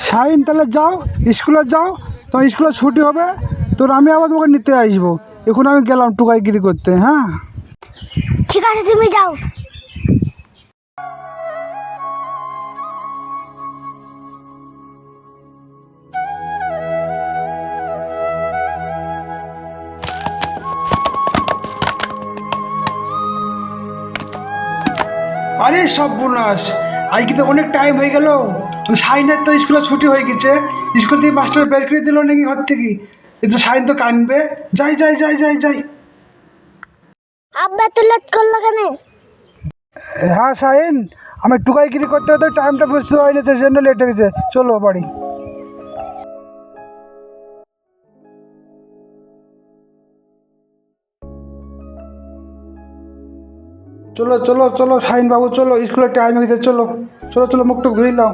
শাহিন তাহলে যাও, স্কুলে যাও, তোমার স্কুলে ছুটি হবে, তোর আমি আবার তোমাকে নিতে আসবো। এখন আমি গেলাম টুকাইগিরি করতে। হ্যাঁ ঠিক আছে, তুমি যাও। আরে সর্বনাশ, আজকে তো অনেক টাইম হয়ে গেল। শাহিনের তো স্কুলে ছুটি হয়ে গেছে, স্কুল থেকে মাস্টার বের করে দিল নাকি ঘর থেকে। এই তো শাহিন তো কানবে। যাই যাই যাই যাই যাই। আব্বা তো লেট করলো কেন? হ্যাঁ শাহিন, আমি টুকাইগিরি করতে হতে টাইমটা বুঝতে পারিনি, সেই জন্য লেট হয়ে গেছে। চলো বাড়ি। চলো চলো চলো শাহিন বাবু, চলো, স্কুলের টাইম হয়ে গেছে। চলো চলো চলো, মুখটা ঘুরিয়ে নাও।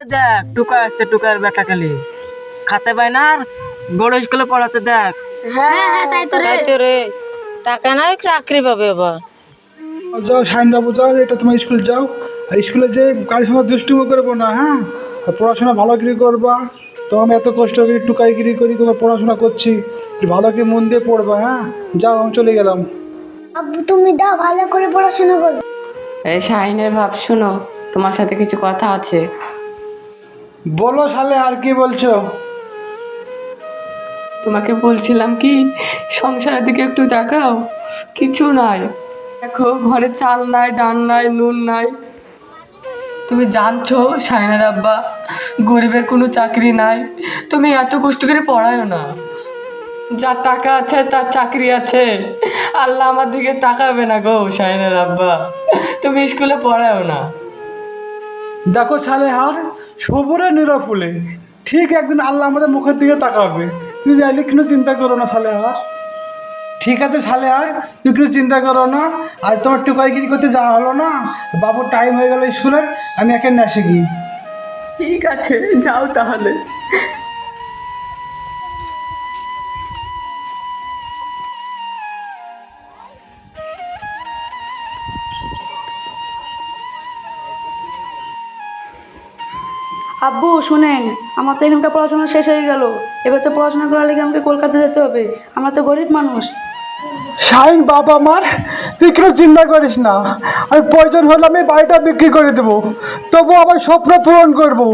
দেখ টুকা আসছে, টুকার বেটা খালি খাতে পায় না, আর বড় স্কুলে পড়াচ্ছে দেখ। হ্যাঁ, তাই তো রে। টাকা নাই, চাকরি পাবে আবার। যাও শাহিন বাবু যাও, এটা তোমার স্কুল যাও। আর স্কুলে যে কারোর সময় দুষ্টুমি করবো না, হ্যাঁ? আর পড়াশোনা ভালো করে করবা। তো আমি এত কষ্ট করে টুকাইগিরি করি, তোমার পড়াশোনা করছি, একটু ভালো করে মন দিয়ে পড়বা। হ্যাঁ যাও, আমি চলে গেলাম। আব্বু তুমি দাও, ভালো করে পড়াশোনা করো। এই শাহিনের ভাব শুনো, তোমার সাথে কিছু কথা আছে। বলো শালে, আর কি বলছো? তোমাকে বলছিলাম কি, সংসারের দিকে একটু তাকাও। কিছু নাই, দেখো ঘরে চাল নাই, ডাল নাই, নুন নাই। তুমি জানছো শাহিনের আব্বা গরিবের কোনো চাকরি নাই। তুমি এত কষ্ট করে পড়ায়ও না। যার টাকা আছে তার চাকরি আছে, আল্লাহ আমার দিকে তাকাবে না গো শাহিনের আব্বা। তুমি স্কুলে পড়ায়ও না। দেখো শালে, হার সবরে নিরাফুলে, ঠিক একদিন আল্লাহ আমাদের মুখের দিকে তাকাবে। তুই যাইলে কোনো চিন্তা করো না শালে হার। ঠিক আছে শালে হার, তুই কিছু চিন্তা করো না। আজ তোমার টুকাইগিরি করতে যাওয়া হলো না, বাবুর টাইম হয়ে গেল স্কুলের, আমি একে নিয়ে আসি গিয়ে। ঠিক আছে, যাও তাহলে। আব্বু শুনেন, আমার তো এখানকার পড়াশোনা শেষ হয়ে গেল। এবার তো পড়াশোনা করার লেগে আমাকে কলকাতা যেতে হবে। আমরা তো গরিব মানুষ। শাহিন বাবা আমার, তুই কোনো চিন্তা করিস না। আমি প্রয়োজন হলে আমি বাড়িটা বিক্রি করে দেবো, তবু আমার স্বপ্ন পূরণ করবো।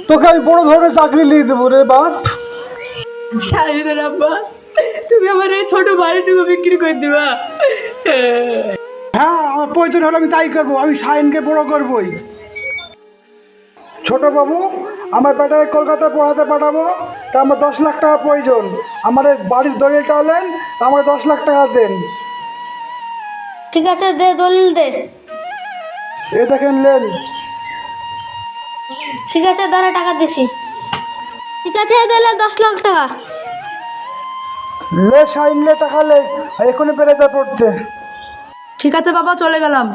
তোকে আমি বড় ধরনের চাকরি নিয়ে দেবো রে বাপ। শাহিনের আব্বা, তুমি আমার এই ছোট বাড়িটুকু বিক্রি করে দিবা? হ্যাঁ, আমার প্রয়োজন হলে আমি তাই করবো। আমি শাহিনকে বড় করবোই। ছোট বাবু, আমার বেটাকে কলকাতায় পড়াতে পাঠাবো, তা আমার 10 লাখ টাকা প্রয়োজন। আমার এই বাড়ির দলিলটা হলেন, আমাকে 10 লাখ টাকা দেন। ঠিক আছে, দে দলিল দে। এ দেখেন নেন। ঠিক আছে, দাঁড়া টাকা দিছি। ঠিক আছে, দিলে 10 লাখ টাকা। লে শাহিন লে, টাকা লে, এখনই বেড়ে যা পড়তে। ঠিক আছে বাবা, চলে গেলাম।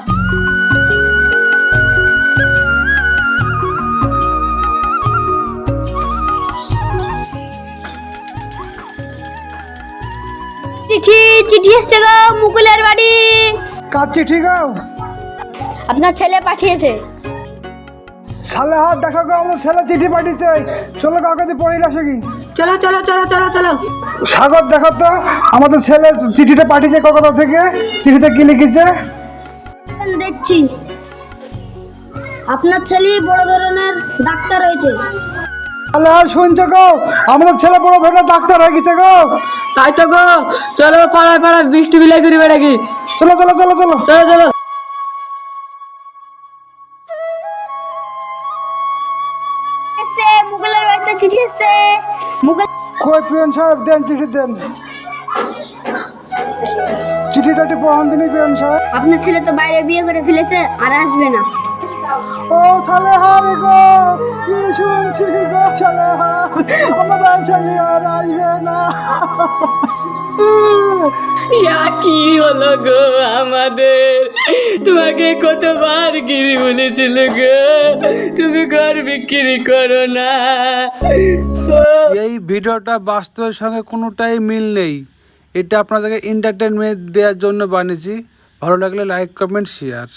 চিঠি চিঠি এসছে গো, মুকুলের বাড়ি। কাজ চিঠি গাও। আপনার ছেলে পাঠিয়েছে। সালে হাত দেখা গো, আমাদের ছেলে চিঠি পাঠিয়েছে। চলো কাগজে পড়ে আসে কি। চলো চলো চলো চলো চলো। সাগর দেখো তো, আমাদের ছেলে চিঠিটা পাঠিয়েছে কলকাতা থেকে। চিঠিতে কি লিখেছে? দেখছি, আপনার ছেলে বড় ধরনের ডাক্তার হয়েছে। সালে হাত শুনছো গো, আমাদের ছেলে বড় ধরনের ডাক্তার হয়ে গেছে গো। তাই তো গো, চলো পাড়ায় পাড়ায় বৃষ্টি বিলাই করি বেড়াকি। চলো চলো চলো চলো চলো চলো। এসে মুকুলের বাড়িতে চিঠি এসছে। মুকুল কই পিয়ন সাহেব, দেন চিঠি দেন। চিঠিটা একটু পড়ান দিনই পিয়ন সাহেব। আপনার ছেলে তো বাইরে বিয়ে করে ফেলেছে, আর আসবে না। ও সালে হাত গো, কি শুনছি গো সালে হাত, আমাদের ছেলে আর আসবে না। ইয়া কি হলো গো আমাদের? তোমাকে কতবার গিরি বলেছিল গো, তুমি ঘর বিক্রি করো না। এই ভিডিওটা বাস্তবের সঙ্গে কোনোটাই মিল নেই। এটা আপনাদেরকে এন্টারটেনমেন্ট দেওয়ার জন্য বানিয়েছি। ভালো লাগলে লাইক কমেন্ট শেয়ার।